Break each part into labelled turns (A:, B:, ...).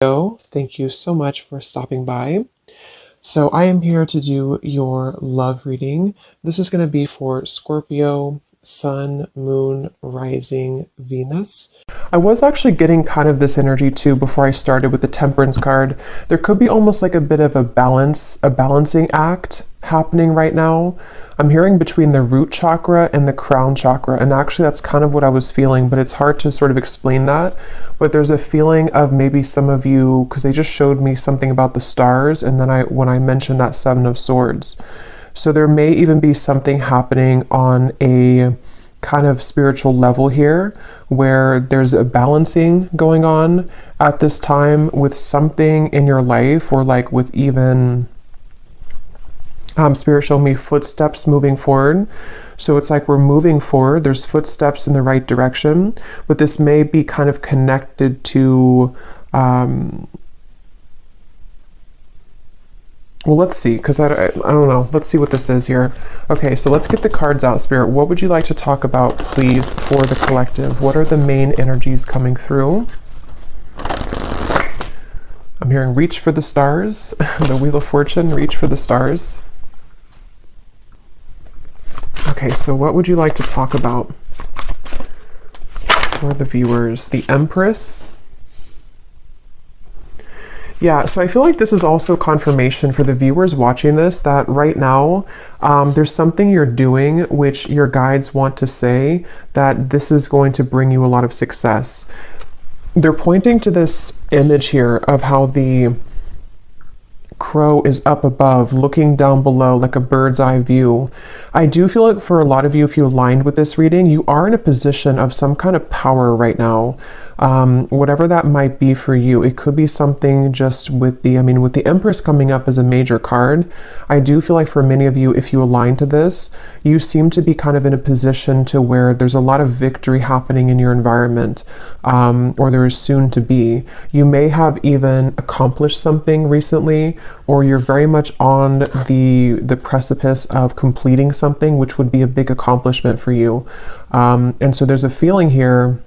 A: Thank you so much for stopping by. So I am here to do your love reading. This is going to be for Scorpio, Sun, Moon, Rising, Venus. I was actually getting kind of this energy too before I started with the Temperance card. There could be almost like a bit of a balancing act happening right now. I'm hearing between the root chakra and the crown chakra, and actually that's kind of what I was feeling, but it's hard to sort of explain that. But there's a feeling of maybe some of you, because they just showed me something about the stars, and then when I mentioned that Seven of Swords. So there may even be something happening on a kind of spiritual level here where there's a balancing going on at this time with something in your life, or like with even Spirit showed me footsteps moving forward. So it's like we're moving forward, there's footsteps in the right direction, but this may be kind of connected to well, let's see, because I don't know. Let's see what this is here. Okay, so let's get the cards out, Spirit. What would you like to talk about, please, for the collective? What are the main energies coming through? I'm hearing reach for the stars. The Wheel of Fortune, reach for the stars. Okay, so what would you like to talk about for the viewers? The Empress. Yeah, so I feel like this is also confirmation for the viewers watching this that right now there's something you're doing which your guides want to say that this is going to bring you a lot of success. They're pointing to this image here of how the crow is up above looking down below like a bird's eye view. I do feel like for a lot of you, if you aligned with this reading, you are in a position of some kind of power right now. Whatever that might be for you, it could be something just with the Empress coming up as a major card. I do feel like for many of you, if you align to this, you seem to be kind of in a position to where there's a lot of victory happening in your environment, or there is soon to be. You may have even accomplished something recently, or you're very much on the precipice of completing something, which would be a big accomplishment for you. And so there's a feeling here.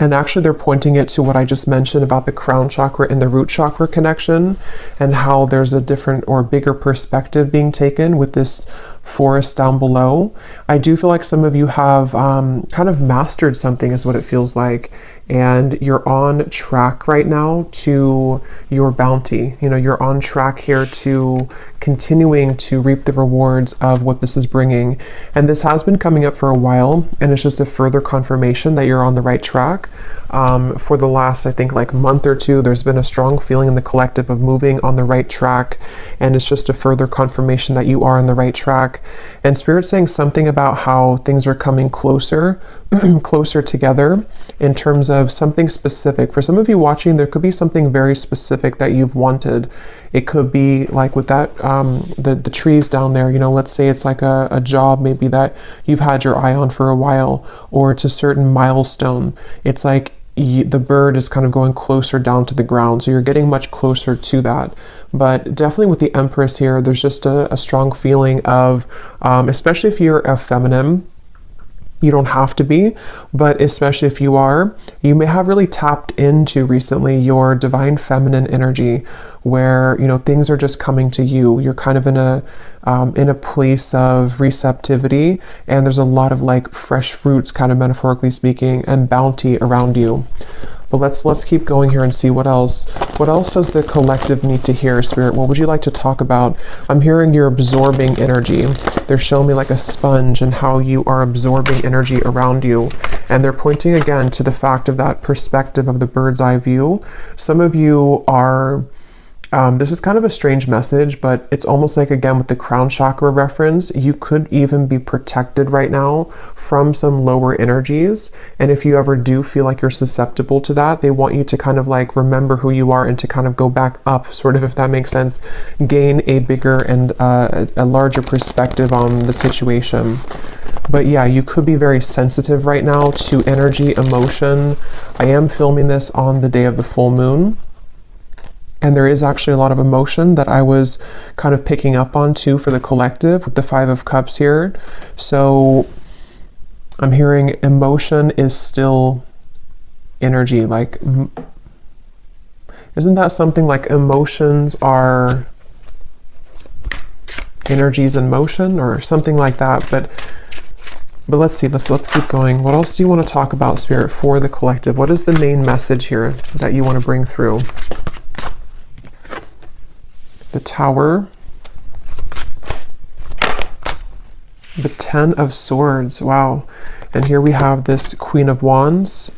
A: And actually they're pointing it to what I just mentioned about the crown chakra and the root chakra connection, and how there's a different or bigger perspective being taken with this forest down below. I do feel like some of you have kind of mastered something is what it feels like, and you're on track right now to your bounty. You know, you're on track here to continuing to reap the rewards of what this is bringing. And this has been coming up for a while, and it's just a further confirmation that you're on the right track. For the last, I think, like month or two, there's been a strong feeling in the collective of moving on the right track, and it's just a further confirmation that you are on the right track. And Spirit's saying something about how things are coming closer closer together in terms of something specific. For some of you watching, there could be something very specific that you've wanted. It could be like with that the trees down there, you know, let's say it's like a job maybe that you've had your eye on for a while, or it's a certain milestone. It's like the bird is kind of going closer down to the ground, so you're getting much closer to that. But definitely with the Empress here, there's just a strong feeling of, especially if you're a feminine, you don't have to be, but especially if you are, you may have really tapped into recently your divine feminine energy, where, you know, things are just coming to you. You're kind of in a place of receptivity, and there's a lot of like fresh fruits, kind of metaphorically speaking, and bounty around you. But let's keep going here and see what else. What else does the collective need to hear, Spirit? What would you like to talk about? I'm hearing you're absorbing energy. They're showing me like a sponge and how you are absorbing energy around you. And they're pointing again to the fact of that perspective of the bird's eye view. Some of you are this is kind of a strange message, but it's almost like, again, with the crown chakra reference, you could even be protected right now from some lower energies. And if you ever do feel like you're susceptible to that, they want you to kind of like remember who you are and to kind of go back up, sort of, if that makes sense, gain a bigger and a larger perspective on the situation. But yeah, you could be very sensitive right now to energy, emotion. I am filming this on the day of the full moon, and there is actually a lot of emotion that I was kind of picking up on too for the collective with the Five of Cups here. So I'm hearing emotion is still energy, like Isn't that something like emotions are energies in motion or something like that? But let's see, let's keep going. What else do you want to talk about, Spirit, for the collective? What is the main message here that you want to bring through? The Tower. The Ten of Swords. Wow. And here we have this Queen of Wands.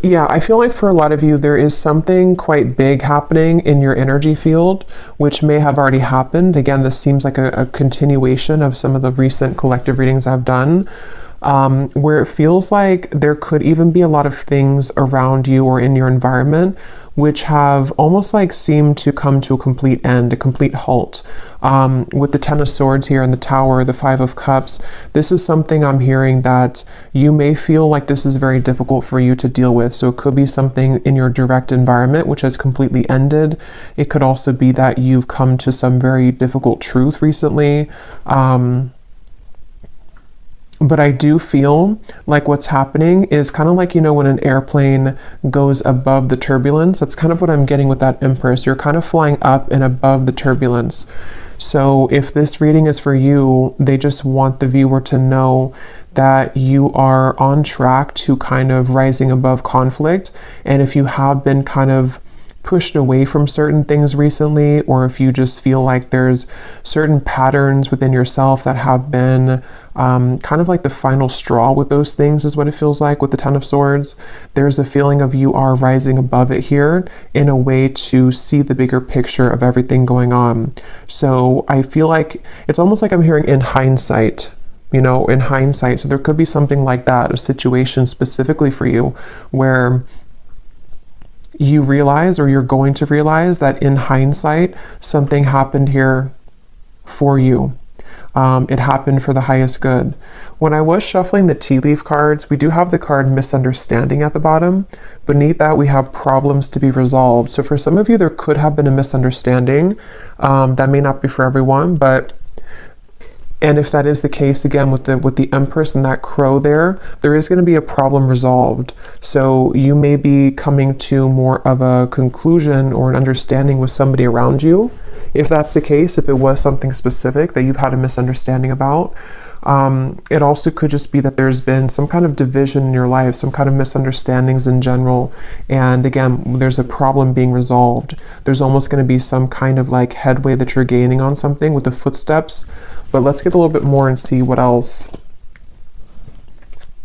A: Yeah, I feel like for a lot of you, there is something quite big happening in your energy field, which may have already happened. Again, this seems like a continuation of some of the recent collective readings I've done, where it feels like there could even be a lot of things around you or in your environment which have almost like seemed to come to a complete end, a complete halt. With the Ten of Swords here in the Tower, the Five of Cups, this is something I'm hearing that you may feel like this is very difficult for you to deal with. So it could be something in your direct environment which has completely ended. It could also be that you've come to some very difficult truth recently. But I do feel like what's happening is kind of like, you know, when an airplane goes above the turbulence, that's kind of what I'm getting with that Empress. You're kind of flying up and above the turbulence. So if this reading is for you, they just want the viewer to know that you are on track to kind of rising above conflict. And if you have been kind of pushed away from certain things recently, or if you just feel like there's certain patterns within yourself that have been kind of like the final straw with those things, is what it feels like with the Ten of Swords. There's a feeling of you are rising above it here in a way to see the bigger picture of everything going on. So I feel like it's almost like I'm hearing in hindsight, you know, in hindsight. So there could be something like that, a situation specifically for you where you realize, or you're going to realize, that in hindsight, something happened here for you. It happened for the highest good. When I was shuffling the tea leaf cards, we do have the card Misunderstanding at the bottom. Beneath that, we have Problems to be resolved. So for some of you, there could have been a misunderstanding. That may not be for everyone, and if that is the case, again, with the Empress and that crow there is going to be a problem resolved. So you may be coming to more of a conclusion or an understanding with somebody around you. If that's the case, if it was something specific that you've had a misunderstanding about, it also could just be that there's been some kind of division in your life, some kind of misunderstandings in general. And again, there's a problem being resolved. There's almost going to be some kind of like headway that you're gaining on something with the footsteps. But let's get a little bit more and see what else.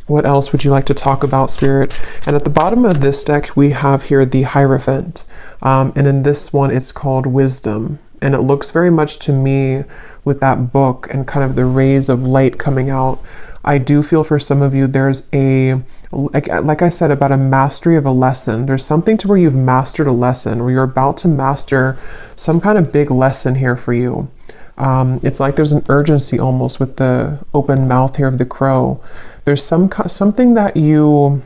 A: What else would you like to talk about, Spirit? And at the bottom of this deck, we have here the Hierophant. And in this one, it's called Wisdom. And it looks very much to me with that book and kind of the rays of light coming out. I do feel for some of you, there's like I said, about a mastery of a lesson. There's something to where you've mastered a lesson, or you're about to master some kind of big lesson here for you. It's like there's an urgency almost with the open mouth here of the crow. There's something that you,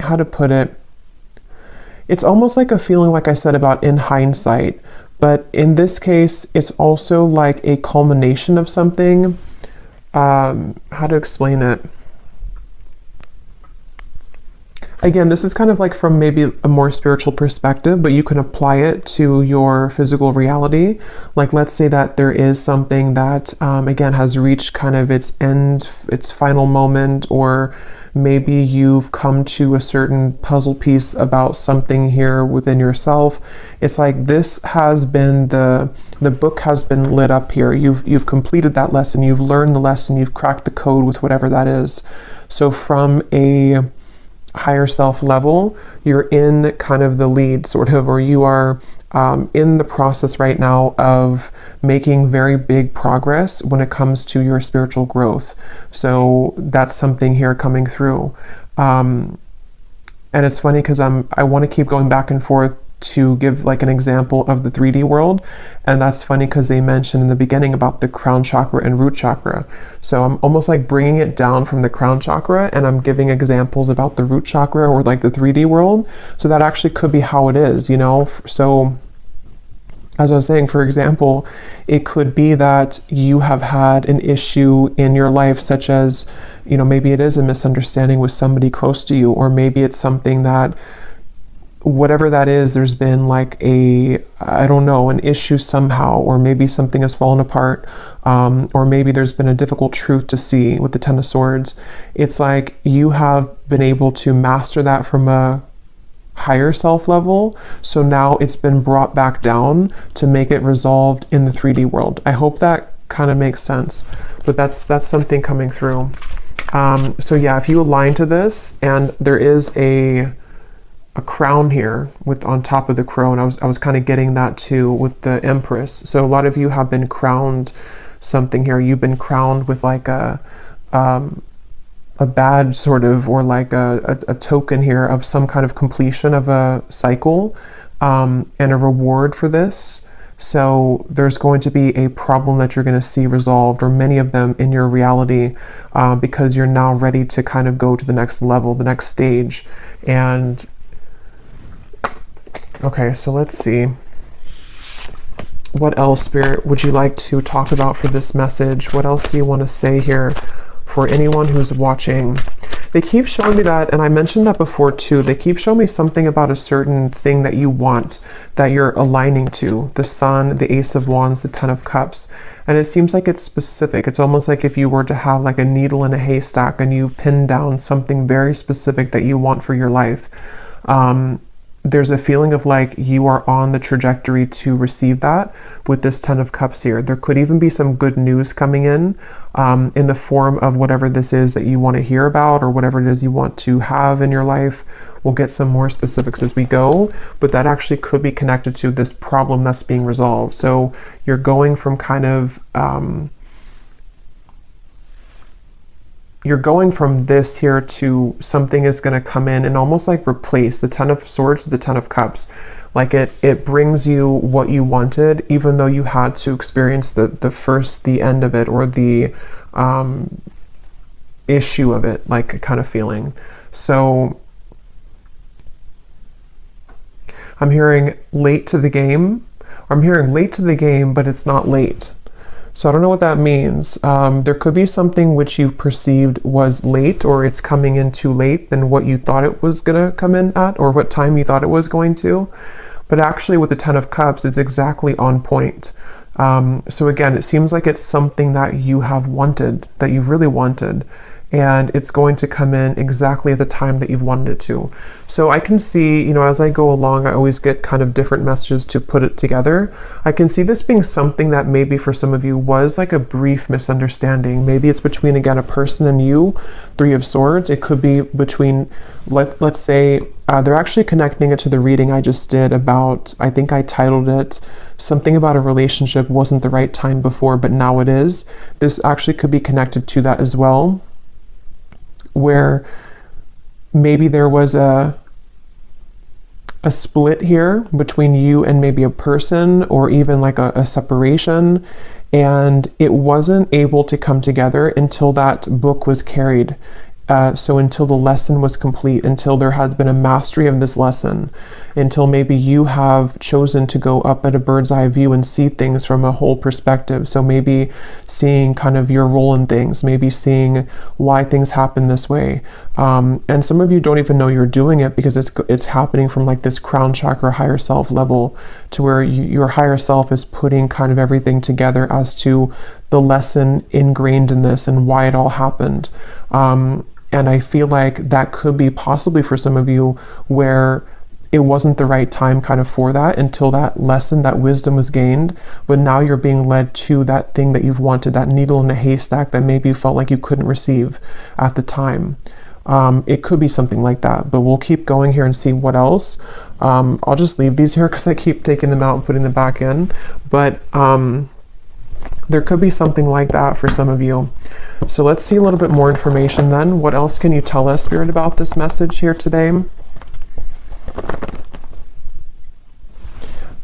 A: how to put it, it's almost like a feeling, like I said, about in hindsight. But in this case, it's also like a culmination of something. How to explain it? Again, this is kind of like from maybe a more spiritual perspective, but you can apply it to your physical reality. Like, let's say that there is something that, again, has reached kind of its end, its final moment, or maybe you've come to a certain puzzle piece about something here within yourself. It's like this has been the book has been lit up here. You've completed that lesson. You've learned the lesson. You've cracked the code with whatever that is. So from a higher self level, you're in kind of the lead, sort of, or you are in the process right now of making very big progress when it comes to your spiritual growth. So that's something here coming through. And it's funny because I want to keep going back and forth to give like an example of the 3D world. And that's funny because they mentioned in the beginning about the crown chakra and root chakra. So I'm almost like bringing it down from the crown chakra, and I'm giving examples about the root chakra or like the 3D world. So that actually could be how it is, you know? So as I was saying, for example, it could be that you have had an issue in your life, such as, you know, maybe it is a misunderstanding with somebody close to you, or maybe it's something that, whatever that is, there's been like I don't know, an issue somehow, or maybe something has fallen apart, or maybe there's been a difficult truth to see with the Ten of Swords. It's like you have been able to master that from a higher self level, so now it's been brought back down to make it resolved in the 3D world. I hope that kind of makes sense, but that's something coming through. So yeah, if you align to this, and there is a crown here with on top of the crown, I was kind of getting that too with the Empress. So a lot of you have been crowned something here. You've been crowned with like a badge sort of, or like a token here of some kind of completion of a cycle, and a reward for this. So there's going to be a problem that you're going to see resolved, or many of them in your reality, because you're now ready to kind of go to the next level, the next stage. And okay, so let's see. What else, Spirit, would you like to talk about for this message? What else do you want to say here for anyone who's watching? They keep showing me that, and I mentioned that before too, they keep showing me something about a certain thing that you want, that you're aligning to. The Sun, the Ace of Wands, the Ten of Cups. And it seems like it's specific. It's almost like if you were to have like a needle in a haystack and you've pinned down something very specific that you want for your life. There's a feeling of like you are on the trajectory to receive that with this Ten of Cups here. There could even be some good news coming in the form of whatever this is that you want to hear about, or whatever it is you want to have in your life. We'll get some more specifics as we go, but that actually could be connected to this problem that's being resolved. So you're going from kind of you're going from this here to something is going to come in and almost like replace the Ten of Swords, the Ten of Cups. Like it brings you what you wanted, even though you had to experience the end of it, or the issue of it, like kind of feeling. So I'm hearing late to the game. I'm hearing late to the game, but it's not late. So I don't know what that means. There could be something which you've perceived was late, or it's coming in too late than what you thought it was going to come in at, or what time you thought it was going to. But actually with the Ten of Cups, it's exactly on point. So again, it seems like it's something that you have wanted, that you've really wanted, and it's going to come in exactly at the time that you've wanted it to. So I can see, you know, as I go along, I always get kind of different messages to put it together. I can see this being something that maybe for some of you was like a brief misunderstanding. Maybe it's between, again, a person and you, Three of Swords. It could be between, let's say, they're actually connecting it to the reading I just did about, I think I titled it, something about a relationship wasn't the right time before, but now it is. This actually could be connected to that as well, where maybe there was a split here between you and maybe a person, or even like a separation, and it wasn't able to come together until that book was carried. So until the lesson was complete, until there had been a mastery of this lesson, until maybe you have chosen to go up at a bird's eye view and see things from a whole perspective. So maybe seeing kind of your role in things, maybe seeing why things happen this way. And some of you don't even know you're doing it, because it's happening from like this crown chakra higher self level, to where your higher self is putting kind of everything together as to the lesson ingrained in this and why it all happened. And I feel like that could be possibly for some of you where it wasn't the right time kind of for that, until that lesson, that wisdom was gained, but now you're being led to that thing that you've wanted, that needle in a haystack that maybe you felt like you couldn't receive at the time. It could be something like that, but we'll keep going here and see what else. I'll just leave these here because I keep taking them out and putting them back in, but there could be something like that for some of you. So let's see a little bit more information then. What else can you tell us, Spirit, about this message here today?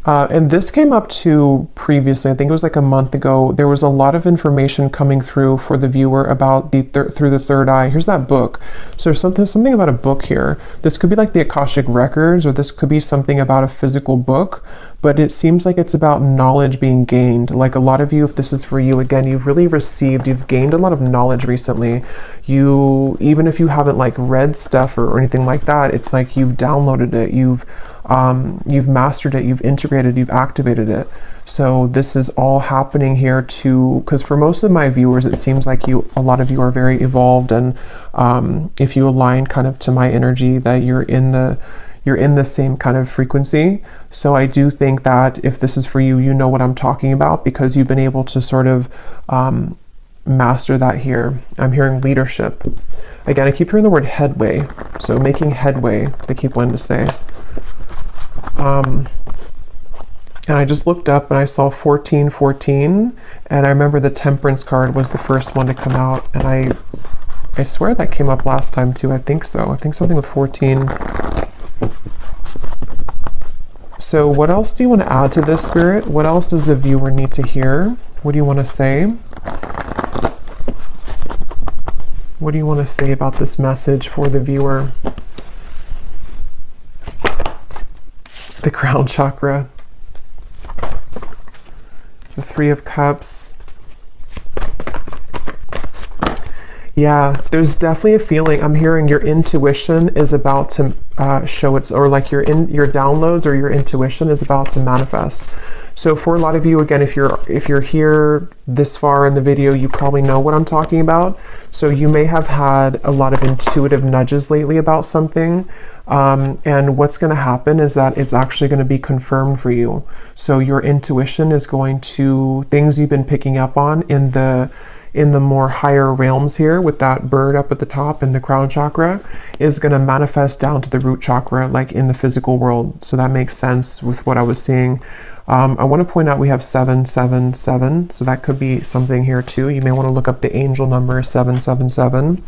A: And this came up too previously. I think it was like a month ago. There was a lot of information coming through for the viewer about through the third eye. Here's that book. So there's something about a book here. This could be like the Akashic Records, or this could be something about a physical book, but it seems like it's about knowledge being gained. Like a lot of you, if this is for you, again, you've gained a lot of knowledge recently. Even if you haven't like read stuff or anything like that, it's like you've downloaded it, you've mastered it, you've integrated, you've activated it. So this is all happening here too, because for most of my viewers, it seems like a lot of you are very evolved, and if you align kind of to my energy, that you're in the same kind of frequency. So I do think that if this is for you, you know what I'm talking about, because you've been able to sort of master that here. I'm hearing leadership. Again, I keep hearing the word headway. So making headway, they keep wanting to say. And I just looked up and I saw 1414, and I remember the Temperance card was the first one to come out, and I swear that came up last time too. I think so. I think something with 14. So what else do you want to add to this, Spirit? What else does the viewer need to hear? What do you want to say? What do you want to say about this message for the viewer? The crown chakra. The Three of Cups. Yeah, there's definitely a feeling. I'm hearing your intuition is about to show its, or like your downloads or your intuition is about to manifest. So for a lot of you, again, if you're here this far in the video, you probably know what I'm talking about. So you may have had a lot of intuitive nudges lately about something. And what's going to happen is that it's actually going to be confirmed for you. So your intuition is going to, things you've been picking up on in the more higher realms here with that bird up at the top and the crown chakra, is going to manifest down to the root chakra, like in the physical world. So that makes sense with what I was seeing. I want to point out we have 777, so that could be something here too. You may want to look up the angel number 777.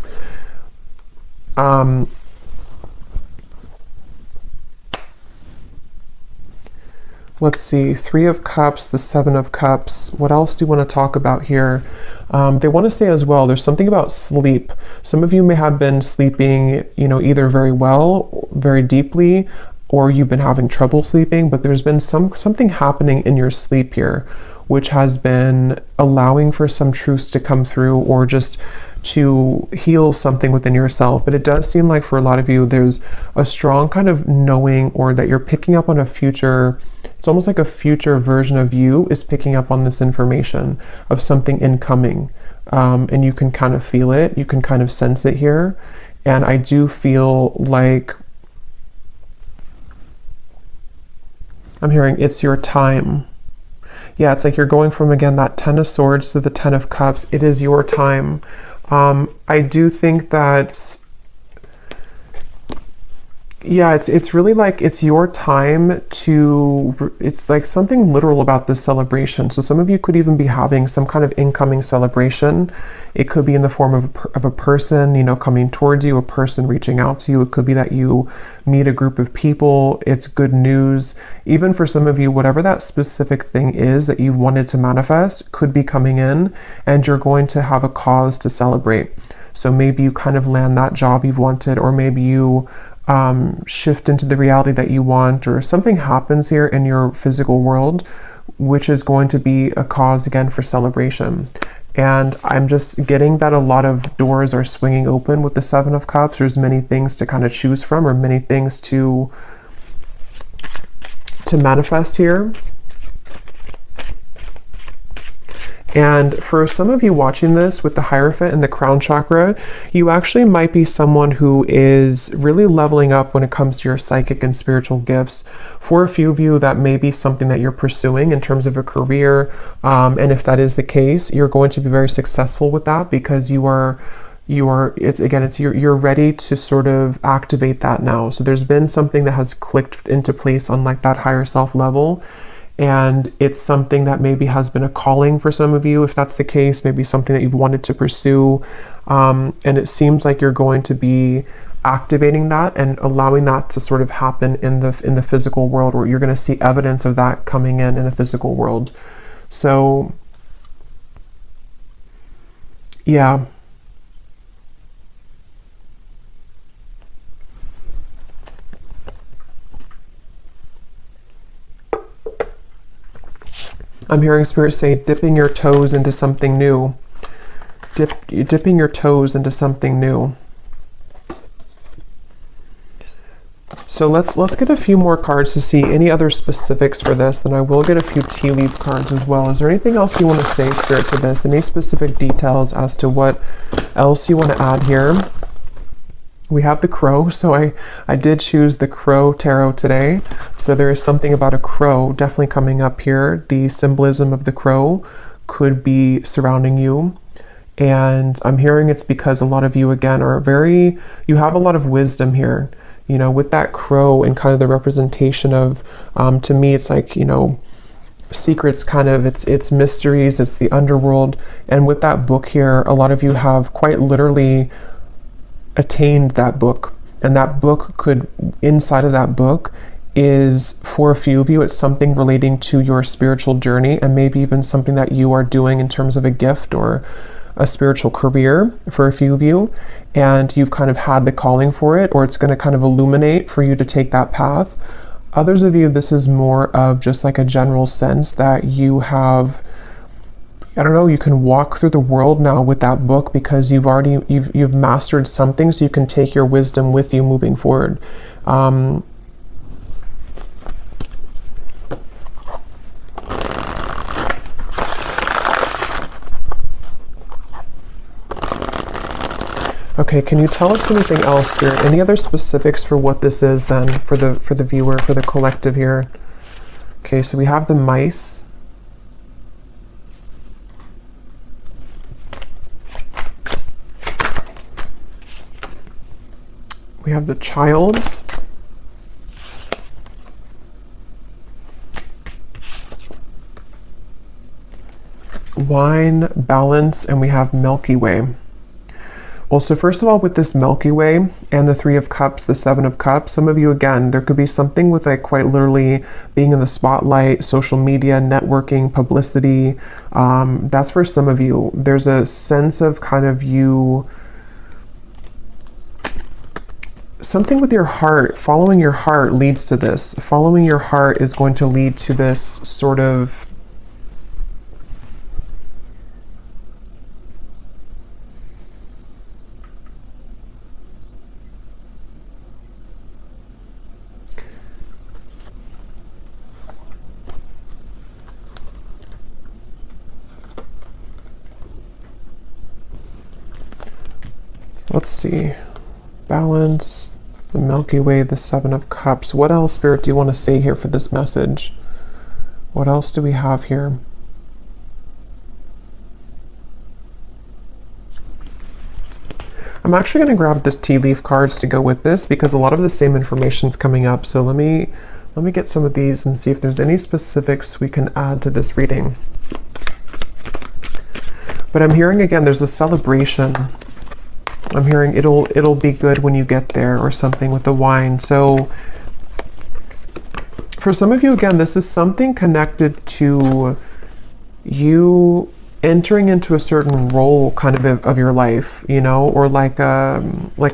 A: Let's see, Three of Cups, the Seven of Cups. What else do you want to talk about here? They want to say as well, there's something about sleep. Some of you may have been sleeping, either very well, very deeply, or you've been having trouble sleeping, but there's been something happening in your sleep here, which has been allowing for some truths to come through, or just to heal something within yourself. But it does seem like for a lot of you, there's a strong kind of knowing, or that you're picking up on a future. It's almost like a future version of you is picking up on this information of something incoming. And you can kind of feel it. You can kind of sense it here. And I do feel like I'm hearing it's your time. Yeah, it's like you're going from, again, that Ten of Swords to the Ten of Cups. It is your time. I do think that, yeah, it's really like it's your time to, it's like something literal about this celebration. So some of you could even be having some kind of incoming celebration. It could be in the form of a person, coming towards you, a person reaching out to you. It could be that you meet a group of people. It's good news. Even for some of you, whatever that specific thing is that you've wanted to manifest could be coming in, and you're going to have a cause to celebrate. So maybe you kind of land that job you've wanted, or maybe you shift into the reality that you want, or something happens here in your physical world, which is going to be a cause again for celebration. And I'm just getting that a lot of doors are swinging open with the Seven of Cups. There's many things to kind of choose from, or many things to manifest here. And for some of you watching this with the Hierophant and the crown chakra, you actually might be someone who is really leveling up when it comes to your psychic and spiritual gifts. For a few of you, that may be something that you're pursuing in terms of a career. And if that is the case, you're going to be very successful with that, because you're ready to sort of activate that now. So there's been something that has clicked into place on like that higher self level. And it's something that maybe has been a calling for some of you. If that's the case, maybe something that you've wanted to pursue. And it seems like you're going to be activating that and allowing that to sort of happen in the physical world, where you're going to see evidence of that coming in the physical world. So yeah. I'm hearing Spirit say dipping your toes into something new. Dipping your toes into something new. So let's get a few more cards to see any other specifics for this. Then I will get a few tea leaf cards as well. Is there anything else you want to say, Spirit, to this? Any specific details as to what else you want to add here? We have the crow, so I did choose the crow tarot today. So there is something about a crow definitely coming up here. The symbolism of the crow could be surrounding you. And I'm hearing it's because a lot of you, again, you have a lot of wisdom here. You know, with that crow and kind of the representation of, to me, it's like, you know, secrets, kind of, it's mysteries, it's the underworld. And with that book here, a lot of you have quite literally attained that book, and that book could, inside of that book is, for a few of you, it's something relating to your spiritual journey, and maybe even something that you are doing in terms of a gift or a spiritual career for a few of you, and you've kind of had the calling for it, or it's going to kind of illuminate for you to take that path. Others of you, this is more of just like a general sense that you have, I don't know, you can walk through the world now with that book because you've mastered something, so you can take your wisdom with you moving forward. Okay, can you tell us anything else, Spirit? Any other specifics for what this is then, for the viewer, for the collective here? Okay, so we have the mice. We have the childs. Wine, balance, and we have Milky Way. Well, so first of all, with this Milky Way and the Three of Cups, the Seven of Cups, some of you, again, there could be something with like quite literally being in the spotlight, social media, networking, publicity. That's for some of you. There's a sense of kind of you, something with your heart, following your heart leads to this. Following your heart is going to lead to this sort of, let's see, balance, the Milky Way, the Seven of Cups. What else, Spirit, do you want to say here for this message? What else do we have here? I'm actually going to grab this tea leaf cards to go with this because a lot of the same information is coming up. So let me get some of these and see if there's any specifics we can add to this reading. But I'm hearing, again, there's a celebration. I'm hearing it'll be good when you get there, or something with the wine. So for some of you, again, this is something connected to you entering into a certain role kind of your life, you know, or like a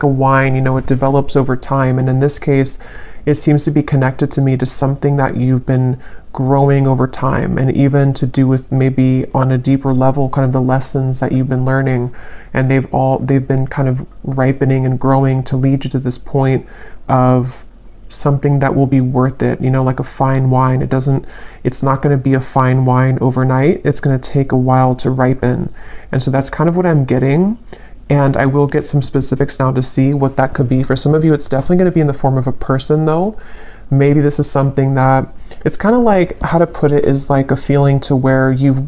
A: wine, you know, it develops over time. And in this case, it seems to be connected to me to something that you've been growing over time, and even to do with maybe on a deeper level, kind of the lessons that you've been learning, and they've been kind of ripening and growing to lead you to this point of something that will be worth it, you know, like a fine wine. It's not going to be a fine wine overnight. It's going to take a while to ripen. And so that's kind of what I'm getting. And I will get some specifics now to see what that could be. For some of you, it's definitely going to be in the form of a person, though. Maybe this is something that, it's kind of like, how to put it, is like a feeling to where you've,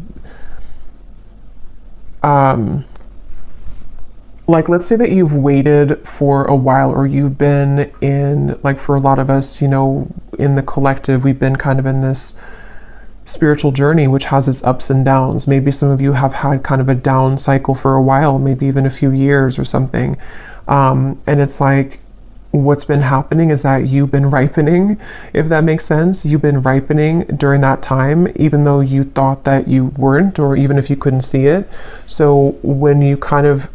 A: like, let's say that you've waited for a while, or you've been in, like, for a lot of us, you know, in the collective, we've been kind of in this spiritual journey, which has its ups and downs. Maybe some of you have had kind of a down cycle for a while, maybe even a few years or something. And it's like, what's been happening is that you've been ripening, if that makes sense. You've been ripening during that time, even though you thought that you weren't, or even if you couldn't see it. So when you kind of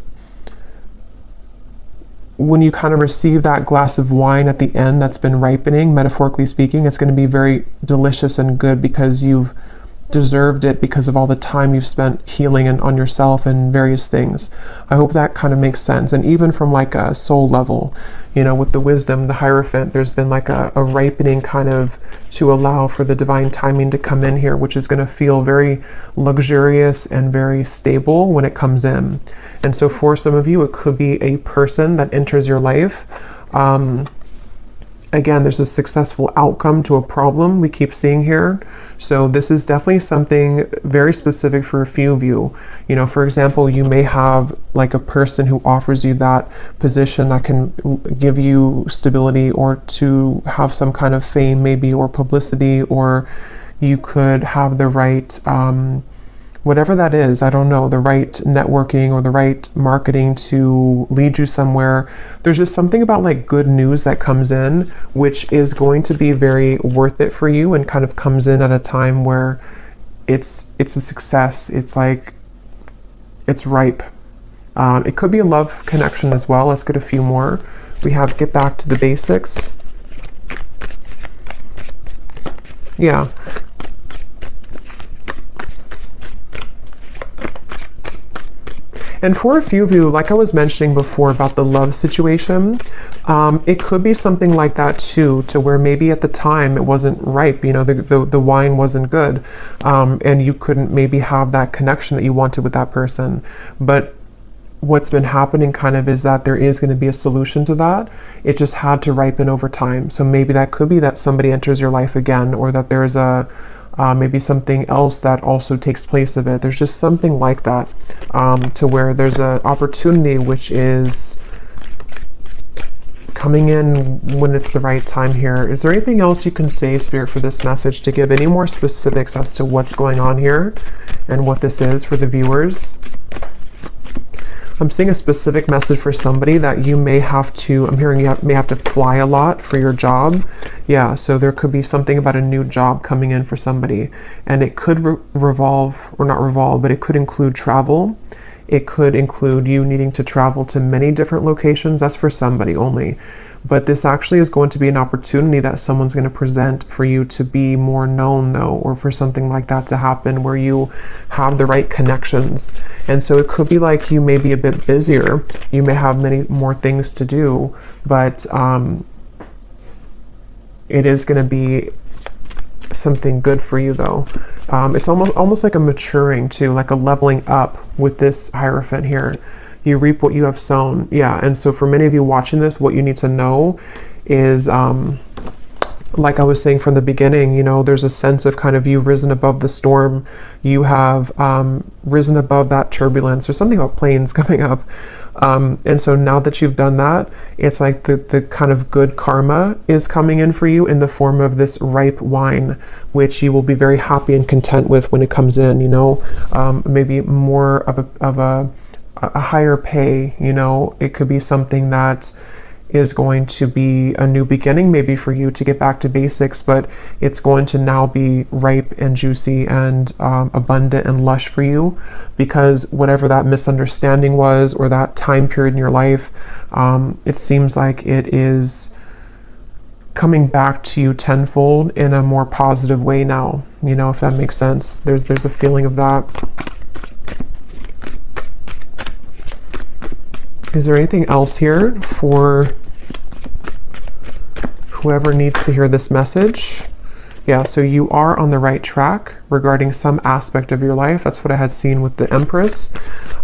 A: receive that glass of wine at the end that's been ripening, metaphorically speaking, it's going to be very delicious and good because you've deserved it because of all the time you've spent healing and on yourself and various things. I hope that kind of makes sense. And even from like a soul level, you know, with the wisdom, the Hierophant, there's been like a ripening kind of to allow for the divine timing to come in here, which is going to feel very luxurious and very stable when it comes in. And so for some of you, it could be a person that enters your life. Again, there's a successful outcome to a problem we keep seeing here. So this is definitely something very specific for a few of you. You know, for example, you may have like a person who offers you that position that can give you stability, or to have some kind of fame maybe, or publicity, or you could have the right, whatever that is, I don't know, the right networking or the right marketing to lead you somewhere. There's just something about like good news that comes in, which is going to be very worth it for you, and kind of comes in at a time where it's a success. It's like, it's ripe. It could be a love connection as well. Let's get a few more. We have get back to the basics. Yeah. And for a few of you, like I was mentioning before about the love situation, it could be something like that too, to where maybe at the time it wasn't ripe, you know, the wine wasn't good, and you couldn't maybe have that connection that you wanted with that person. But what's been happening kind of is that there is going to be a solution to that. It just had to ripen over time. So maybe that could be that somebody enters your life again, or that there's a maybe something else that also takes place of it. There's just something like that, to where there's an opportunity which is coming in when it's the right time here. Is there anything else you can say, Spirit, for this message, to give any more specifics as to what's going on here and what this is for the viewers? I'm seeing a specific message for somebody that you may have to, I'm hearing you may have to fly a lot for your job. Yeah, so there could be something about a new job coming in for somebody. And it could revolve, or not revolve, but it could include travel. It could include you needing to travel to many different locations. That's for somebody only. But this actually is going to be an opportunity that someone's going to present for you to be more known, though, or for something like that to happen where you have the right connections. And so it could be like you may be a bit busier. You may have many more things to do, but it is going to be something good for you, though. It's almost like a maturing too, like a leveling up with this Hierophant here. You reap what you have sown. Yeah, and so for many of you watching this, what you need to know is, like I was saying from the beginning, you know, there's a sense of kind of you've risen above the storm. You have risen above that turbulence. There's something about planes coming up. And so now that you've done that, it's like the kind of good karma is coming in for you in the form of this ripe wine, which you will be very happy and content with when it comes in, you know, maybe more of a higher pay, you know. It could be something that is going to be a new beginning maybe for you to get back to basics, but it's going to now be ripe and juicy and abundant and lush for you, because whatever that misunderstanding was, or that time period in your life, it seems like it is coming back to you tenfold in a more positive way now, you know, if that makes sense. There's a feeling of that. Is there anything else here for whoever needs to hear this message? Yeah, so you are on the right track regarding some aspect of your life. That's what I had seen with the Empress.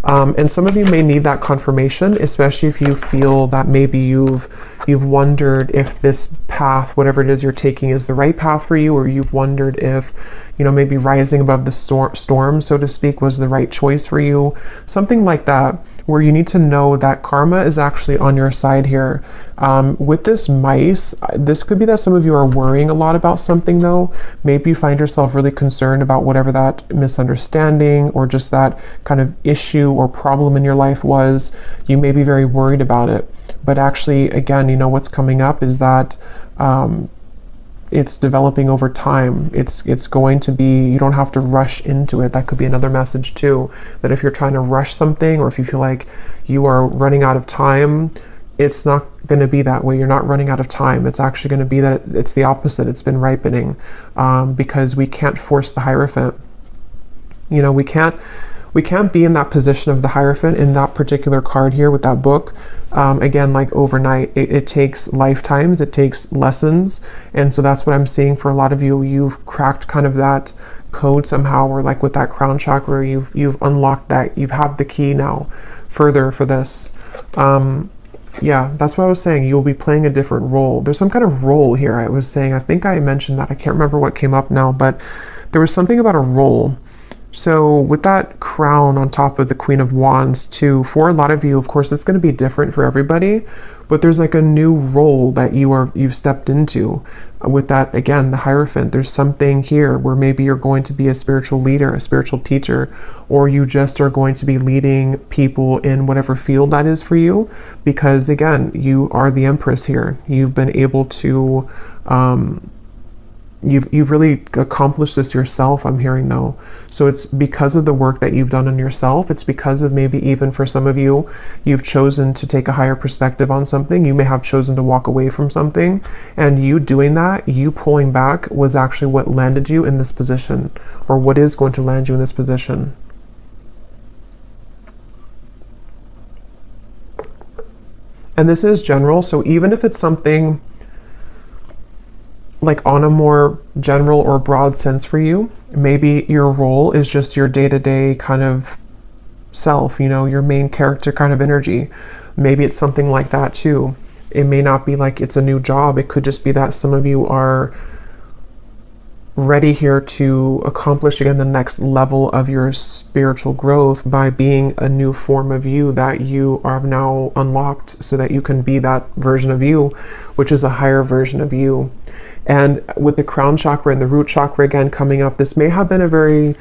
A: And some of you may need that confirmation, especially if you feel that maybe you've wondered if this path, whatever it is you're taking, is the right path for you, or you've wondered if, you know, maybe rising above the storm, so to speak, was the right choice for you. Something like that, where you need to know that karma is actually on your side here. With this mice, this could be that some of you are worrying a lot about something though. Maybe you find yourself really concerned about whatever that misunderstanding or just that kind of issue or problem in your life was. You may be very worried about it. But actually, again, you know, what's coming up is that it's developing over time. It's going to be, you don't have to rush into it. That could be another message too, that if you're trying to rush something or if you feel like you are running out of time, it's not going to be that way. You're not running out of time. It's actually going to be that it's the opposite. It's been ripening, because we can't force the Hierophant. You know, we can't be in that position of the Hierophant in that particular card here with that book. Again, like overnight, it takes lifetimes, it takes lessons. And so that's what I'm seeing for a lot of you. You've cracked kind of that code somehow, or like with that crown chakra, you've unlocked that, you've had the key now further for this. Yeah, that's what I was saying. You'll be playing a different role. There's some kind of role here. I was saying, I think I mentioned that. I can't remember what came up now, but there was something about a role. So with that crown on top of the Queen of Wands too, for a lot of you, of course, it's going to be different for everybody, but there's like a new role that you've stepped into. With that, again, the Hierophant, there's something here where maybe you're going to be a spiritual leader, a spiritual teacher, or you just are going to be leading people in whatever field that is for you, because again, you are the Empress here. You've been able to, you've really accomplished this yourself, I'm hearing though. So it's because of the work that you've done on yourself. It's because of maybe even for some of you, you've chosen to take a higher perspective on something. You may have chosen to walk away from something, and you doing that, you pulling back was actually what landed you in this position, or what is going to land you in this position. And this is general, so even if it's something like on a more general or broad sense for you, maybe your role is just your day-to-day kind of self, you know, your main character kind of energy. Maybe it's something like that too. It may not be like it's a new job. It could just be that some of you are ready here to accomplish again the next level of your spiritual growth by being a new form of you that you are now unlocked, so that you can be that version of you, which is a higher version of you. And with the crown chakra and the root chakra again coming up, this may have been a very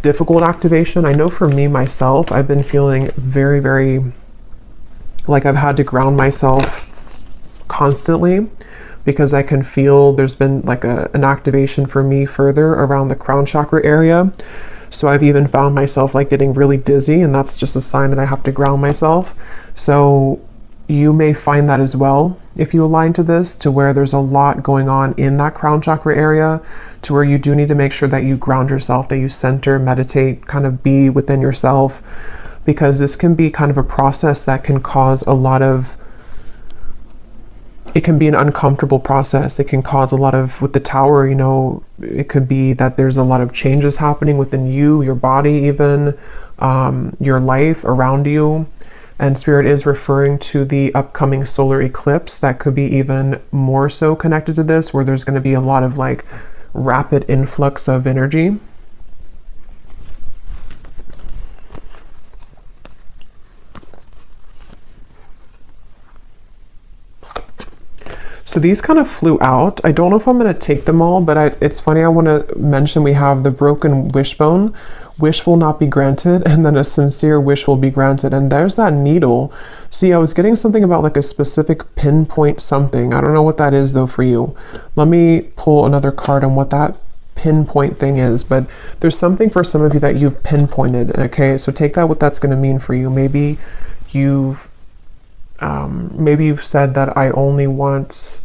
A: difficult activation. I know for me, myself, I've been feeling very, very like I've had to ground myself constantly, because I can feel there's been like an activation for me further around the crown chakra area. So I've even found myself like getting really dizzy, and that's just a sign that I have to ground myself. So you may find that as well if you align to this, to where there's a lot going on in that crown chakra area, to where you do need to make sure that you ground yourself, that you center, meditate, kind of be within yourself, because this can be kind of a process that can cause a lot of, it can be an uncomfortable process. It can cause a lot of, with the Tower, you know, it could be that there's a lot of changes happening within you, your body even, your life around you. And Spirit is referring to the upcoming solar eclipse that could be even more so connected to this, where there's going to be a lot of like rapid influx of energy. So these kind of flew out. I don't know if I'm going to take them all, but it's funny. I want to mention we have the broken wishbone. Wish will not be granted, and then a sincere wish will be granted. And there's that needle. See, I was getting something about like a specific pinpoint something. I don't know what that is though for you. Let me pull another card on what that pinpoint thing is, but there's something for some of you that you've pinpointed. Okay, so take that what that's going to mean for you. Maybe you've said that I only want,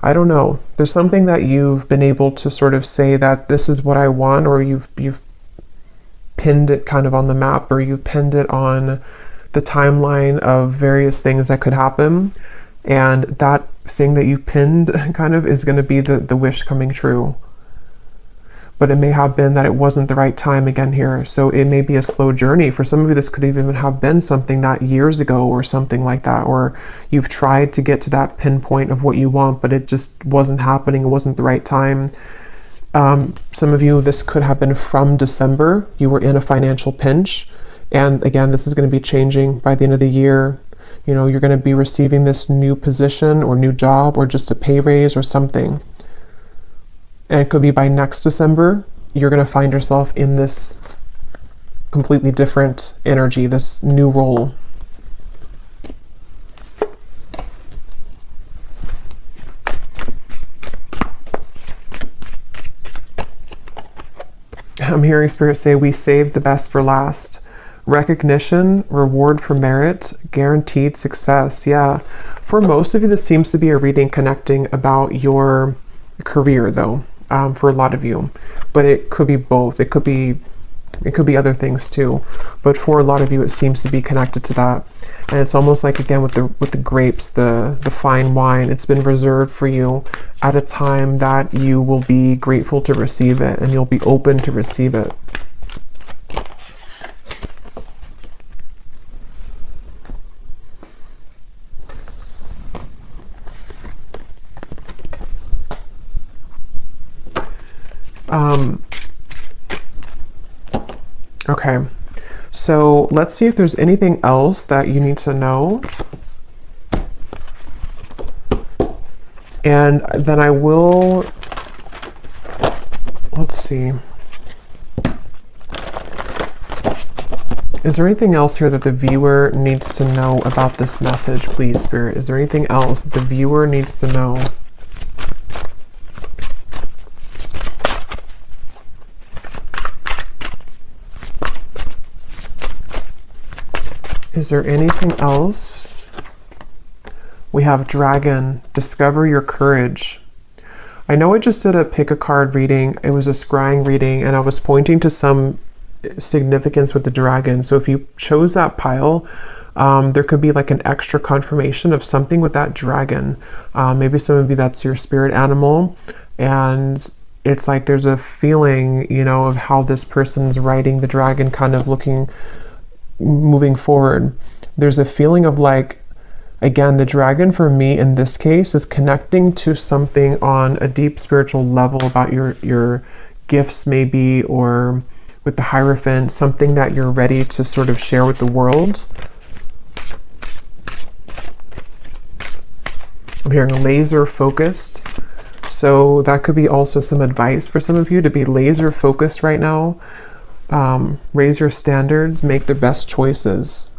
A: I don't know. There's something that you've been able to sort of say that this is what I want, or you've pinned it kind of on the map, or you've pinned it on the timeline of various things that could happen. And that thing that you pinned kind of is going to be the wish coming true. But it may have been that it wasn't the right time again here. So it may be a slow journey. For some of you, this could even have been something that years ago or something like that, or you've tried to get to that pinpoint of what you want, but it just wasn't happening. It wasn't the right time. Some of you, this could have been from December. You were in a financial pinch, And again, this is going to be changing by the end of the year. You know, you're going to be receiving this new position or new job or just a pay raise or something. And it could be by next December, you're going to find yourself in this completely different energy, this new role. I'm hearing Spirit say, we saved the best for last. Recognition, reward for merit, guaranteed success. Yeah, for most of you, this seems to be a reading connecting about your career, though, for a lot of you. But it could be both. It could be other things too. But for a lot of you, it seems to be connected to that. And it's almost like, again, with the grapes, the fine wine, it's been reserved for you at a time that you will be grateful to receive it, and you'll be open to receive it. Okay, so let's see if there's anything else that you need to know. And then I will, let's see. Is there anything else here that the viewer needs to know about this message, please, Spirit? Is there anything else that the viewer needs to know? Is there anything else? We have Dragon, discover your courage. I know I just did a pick a card reading. It was a scrying reading, and I was pointing to some significance with the dragon. So if you chose that pile, there could be like an extra confirmation of something with that dragon. Maybe some of you, that's your spirit animal. And it's like there's a feeling, you know, of how this person's riding the dragon, kind of moving forward. There's a feeling of like, again, the dragon for me in this case is connecting to something on a deep spiritual level about your gifts maybe, or with the Hierophant, something that you're ready to sort of share with the world. I'm hearing laser focused. So that could be also some advice for some of you to be laser focused right now. Raise your standards, make the best choices.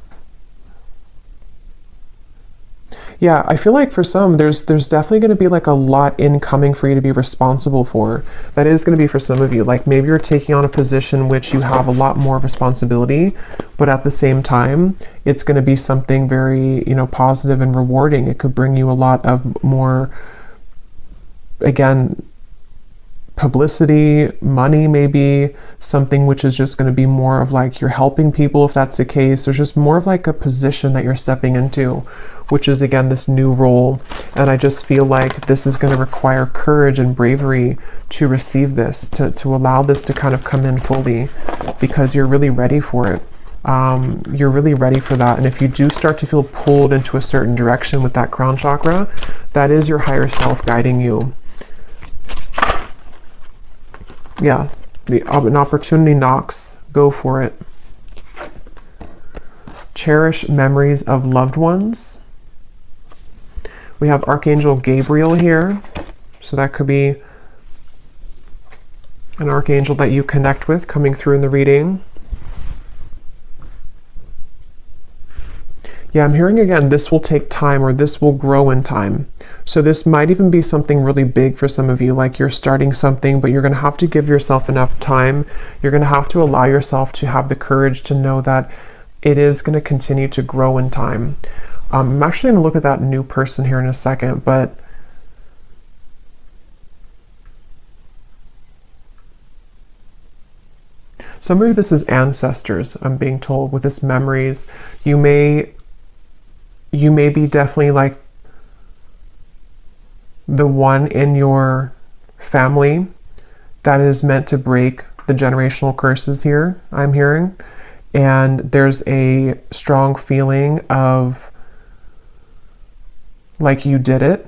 A: Yeah, I feel like for some, there's definitely going to be like a lot incoming for you to be responsible for. That is going to be for some of you. Like maybe you're taking on a position which you have a lot more responsibility, but at the same time, it's going to be something very, you know, positive and rewarding. It could bring you a lot of more, again, publicity, money, maybe something which is just going to be more of like you're helping people, if that's the case. There's just more of like a position that you're stepping into, which is again this new role. And I just feel like this is going to require courage and bravery to receive this, to allow this to kind of come in fully, because you're really ready for it. You're really ready for that. And if you do start to feel pulled into a certain direction with that crown chakra, that is your higher self guiding you. Yeah, an opportunity knocks, go for it. Cherish memories of loved ones. We have Archangel Gabriel here. So that could be an archangel that you connect with coming through in the reading. Yeah, I'm hearing again, this will take time, or this will grow in time. So this might even be something really big for some of you, like you're starting something, but you're going to have to give yourself enough time. You're going to have to allow yourself to have the courage to know that it is going to continue to grow in time. I'm actually going to look at that new person here in a second, but some of you, this is ancestors, I'm being told, with this memories. You may be definitely like the one in your family that is meant to break the generational curses here, I'm hearing. And there's a strong feeling of like you did it,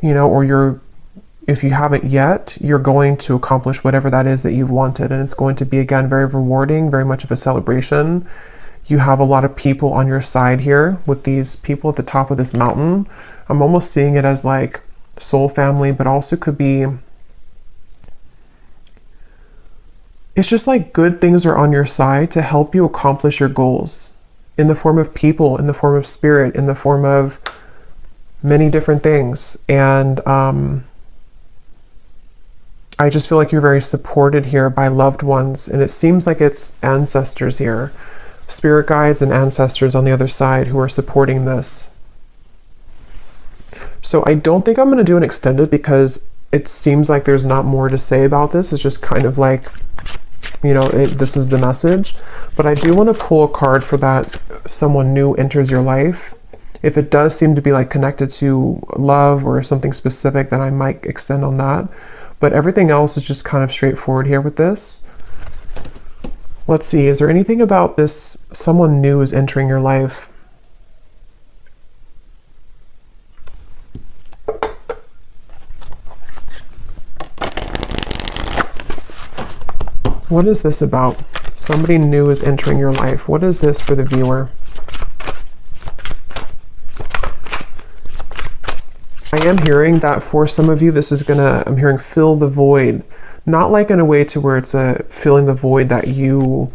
A: you know, or if you haven't yet, you're going to accomplish whatever that is that you've wanted. And it's going to be, again, very rewarding, very much of a celebration. you have a lot of people on your side here with these people at the top of this mountain. I'm almost seeing it as like soul family, but also could be, it's just like good things are on your side to help you accomplish your goals in the form of people, in the form of spirit, in the form of many different things. And I just feel like you're very supported here by loved ones, and it seems like it's ancestors here, spirit guides and ancestors on the other side who are supporting this. So I don't think I'm going to do an extended because it seems like there's not more to say about this. It's just kind of like, you know, this is the message. But I do want to pull a card for that someone new enters your life. If it does seem to be like connected to love or something specific, then I might extend on that. But everything else is just kind of straightforward here with this. Let's see, is there anything about this someone new is entering your life? What is this about? Somebody new is entering your life. What is this for the viewer? I am hearing that for some of you, this is gonna, I'm hearing fill the void. Not like in a way to where it's a filling the void that you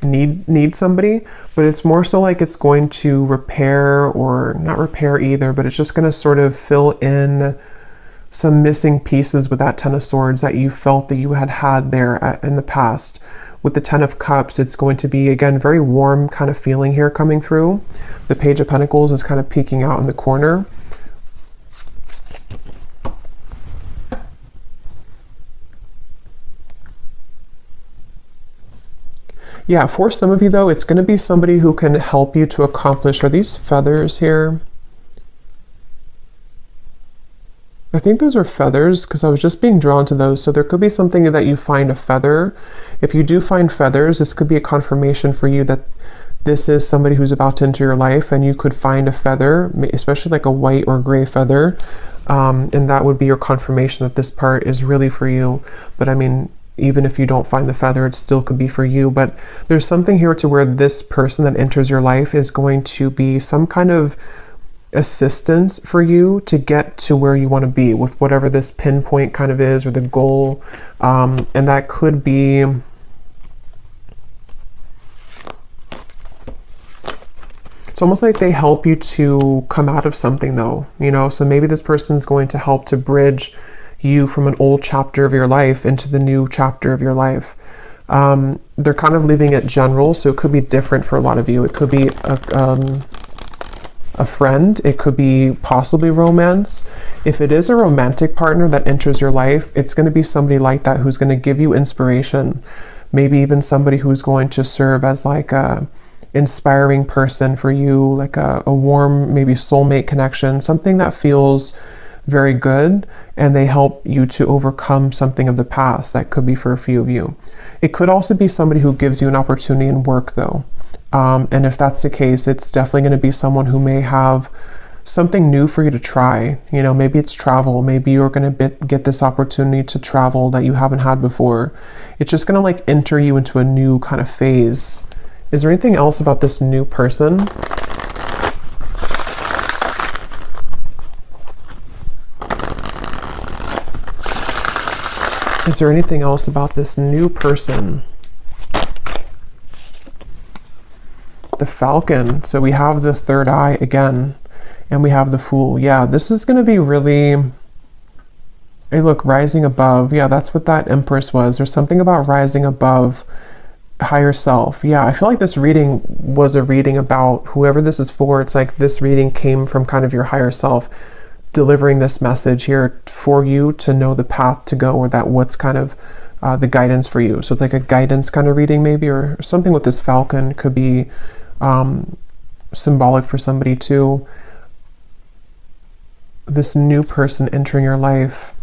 A: need somebody, but it's more so like it's going to repair, or not repair either, but it's just gonna sort of fill in some missing pieces with that Ten of Swords that you felt that you had there in the past. With the Ten of Cups, it's going to be, again, very warm kind of feeling here coming through. The Page of Pentacles is kind of peeking out in the corner. Yeah, for some of you though, it's going to be somebody who can help you to accomplish, are these feathers here? I think those are feathers because I was just being drawn to those. So there could be something that you find a feather. If you do find feathers, this could be a confirmation for you that this is somebody who's about to enter your life, and you could find a feather, especially like a white or gray feather. And that would be your confirmation that this part is really for you. But I mean, even if you don't find the feather, it still could be for you. But there's something here to where this person that enters your life is going to be some kind of assistance for you to get to where you want to be with whatever this pinpoint kind of is, or the goal. And that could be, it's almost like they help you to come out of something though, you know. So maybe this person's going to help to bridge you from an old chapter of your life into the new chapter of your life. They're kind of leaving it general, so it could be different for a lot of you. It could be a friend, it could be possibly romance. If it is a romantic partner that enters your life, it's going to be somebody like that who's going to give you inspiration. Maybe even somebody who's going to serve as like a inspiring person for you, like a warm, maybe soulmate connection, something that feels very good, and they help you to overcome something of the past. That could be for a few of you. It could also be somebody who gives you an opportunity in work though. And if that's the case, it's definitely going to be someone who may have something new for you to try. You know, maybe it's travel. Maybe you're going to get this opportunity to travel that you haven't had before. It's just going to like enter you into a new kind of phase. Is there anything else about this new person? Is there anything else about this new person? The Falcon. So we have the third eye again, and we have the Fool. Yeah, this is going to be really, hey look, rising above. Yeah, that's what that Empress was. There's something about rising above higher self. Yeah, I feel like this reading was a reading about whoever this is for. It's like this reading came from kind of your higher self delivering this message here for you to know the path to go, or that what's kind of the guidance for you. So it's like a guidance kind of reading maybe, or something with this Falcon could be symbolic for somebody too. This new person entering your life.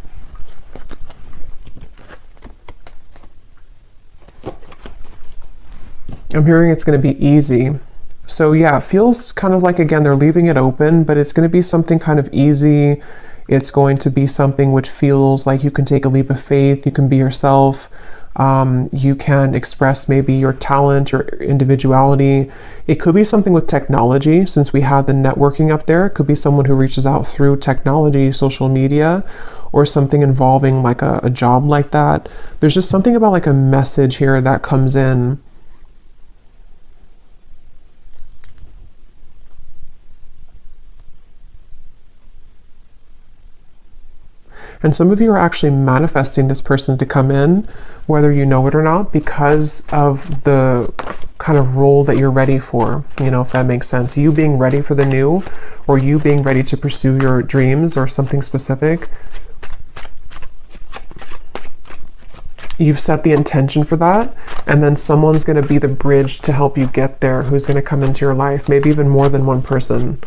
A: I'm hearing it's going to be easy. So yeah, it feels kind of like, again, they're leaving it open, but it's going to be something kind of easy. It's going to be something which feels like you can take a leap of faith. You can be yourself. You can express maybe your talent or individuality. It could be something with technology, since we have the networking up there. It could be someone who reaches out through technology, social media, or something involving like a job like that. There's just something about like a message here that comes in. And some of you are actually manifesting this person to come in, whether you know it or not, because of the kind of role that you're ready for, you know, if that makes sense. You being ready for the new, or you being ready to pursue your dreams or something specific. You've set the intention for that, and then someone's going to be the bridge to help you get there, who's going to come into your life, maybe even more than one person.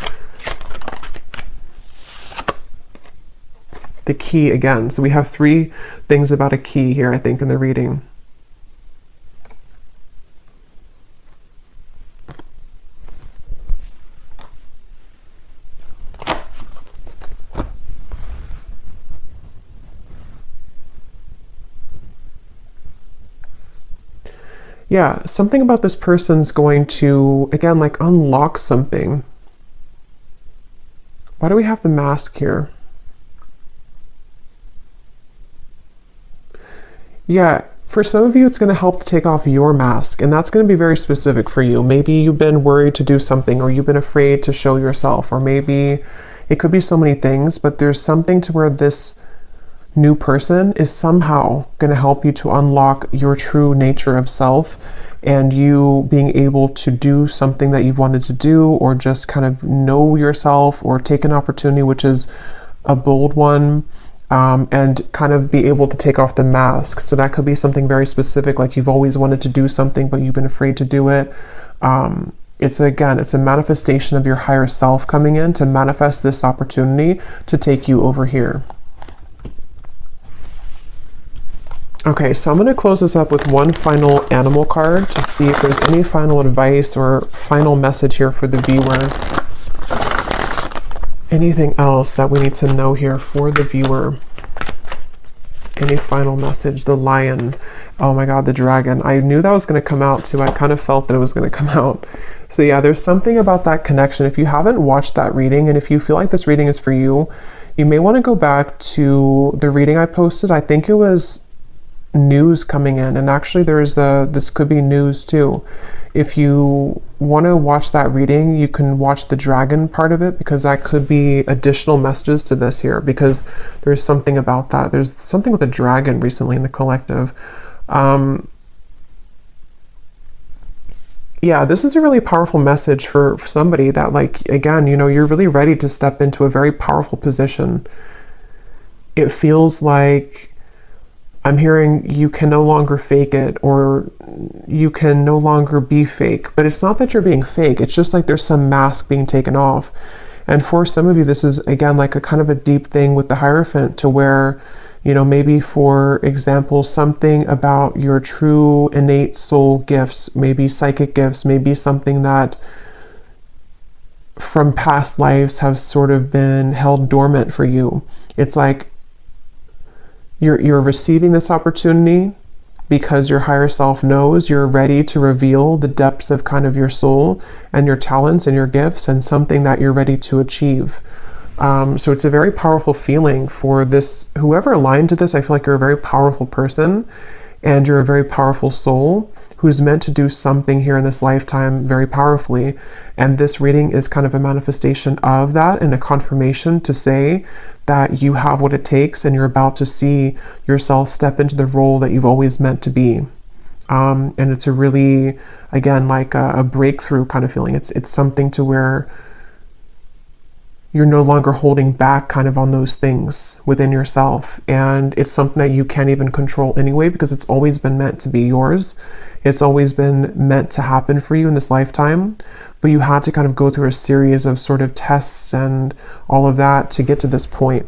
A: The key again. So we have 3 things about a key here, I think, in the reading. Yeah, something about this person's going to, again, like unlock something. Why do we have the mask here? Yeah, for some of you, it's going to help to take off your mask, and that's going to be very specific for you. Maybe you've been worried to do something, or you've been afraid to show yourself, or maybe it could be so many things, but there's something to where this new person is somehow going to help you to unlock your true nature of self, and you being able to do something that you've wanted to do, or just kind of know yourself, or take an opportunity, which is a bold one. And kind of be able to take off the mask. So that could be something very specific, like you've always wanted to do something, but you've been afraid to do it. It's a manifestation of your higher self coming in to manifest this opportunity to take you over here. Okay, so I'm going to close this up with one final animal card to see if there's any final advice or final message here for the viewer. Anything else that we need to know here for the viewer? Any final message? The lion. Oh my God, the dragon. I knew that was going to come out too. I kind of felt that it was going to come out. So yeah, there's something about that connection. If you haven't watched that reading, and if you feel like this reading is for you, you may want to go back to the reading I posted. I think it was news coming in, and actually this could be news too. If you want to watch that reading, you can watch the dragon part of it, because that could be additional messages to this here, because there's something about that. There's something with a dragon recently in the collective. Yeah, this is a really powerful message for somebody that, like, again, you know, you're really ready to step into a very powerful position. It feels like I'm hearing you can no longer fake it, or you can no longer be fake. But it's not that you're being fake. It's just like there's some mask being taken off. And for some of you, this is, again, like a kind of a deep thing with the Hierophant, to where, you know, maybe, for example, something about your true innate soul gifts, maybe psychic gifts, maybe something that from past lives have sort of been held dormant for you. It's like you're receiving this opportunity because your higher self knows you're ready to reveal the depths of kind of your soul and your talents and your gifts, and something that you're ready to achieve. So it's a very powerful feeling for this, whoever aligned to this. I feel like you're a very powerful person, and you're a very powerful soul who's meant to do something here in this lifetime very powerfully. And this reading is kind of a manifestation of that, and a confirmation to say that you have what it takes, and you're about to see yourself step into the role that you've always meant to be. And it's a really, again, like a breakthrough kind of feeling. It's something to where you're no longer holding back kind of on those things within yourself. And it's something that you can't even control anyway, because it's always been meant to be yours. It's always been meant to happen for you in this lifetime. But you had to kind of go through a series of sort of tests and all of that to get to this point.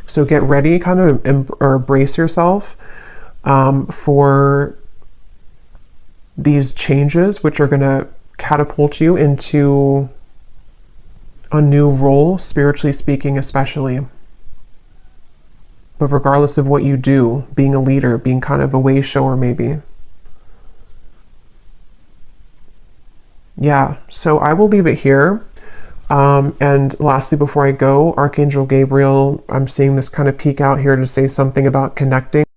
A: So get ready, kind of, or brace yourself for these changes, which are going to catapult you into a new role, spiritually speaking, especially. But regardless of what you do, being a leader, being kind of a way shower maybe. Yeah, so I will leave it here. And lastly, before I go, Archangel Gabriel, I'm seeing this kind of peek out here to say something about connecting.